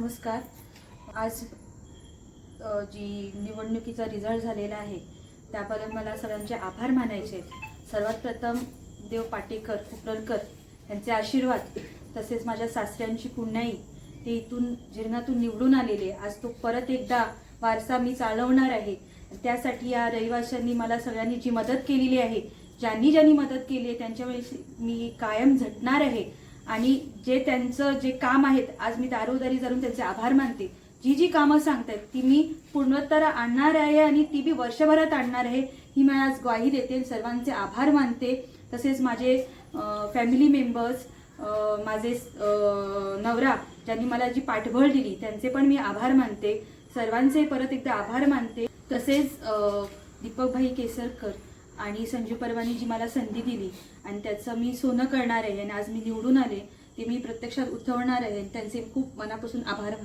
नमस्कार। आज जी निवडणुकीचा रिझल्ट झालेला आहे त्याबद्दल मला सगळ्यांचे आभार मानायचे। सर्वात प्रथम देव पाटेकर उपरलकर यांचे आशीर्वाद, तसेच माझ्या सासऱ्यांची पुण्याई, ते इथून जिरंगातून निवडून आलेले। आज तो परत एकदा वारसा मी चालवणार आहे। त्यासाठी या रहिवाशांनी मला सगळ्यांनी जी मदत केलेली आहे, ज्यांनी मदत केली आहे त्यांच्यावेळी मी कायम झटणार आहे। आणि जे त्यांचं जे काम आहेत, आज मी दारोदारी जाऊन त्यांचे आभार मानते। जी कामं सांगतात ती मी पूर्णत्वास आणणार आहे आणि ती बी वर्षभरात आणणार आहे, ही मी आज ग्वाही देते। सर्वांचे आभार मानते। तसेच माझे फॅमिली मेंबर्स, माझे नवरा ज्यांनी मला जी पाठबळ दिली त्यांचे पण मी आभार मानते। सर्वांचे परत एकदा आभार मानते। तसेच दीपकभाई केसरकर आणि संजू परवानी जी मला संधी दिली आणि त्याचं मी सोनं करणार आहे आणि आज मी निवडून आले, ते मी प्रत्यक्षात उतरवणार आहे। त्यांचे खूप मनापासून आभार मानते।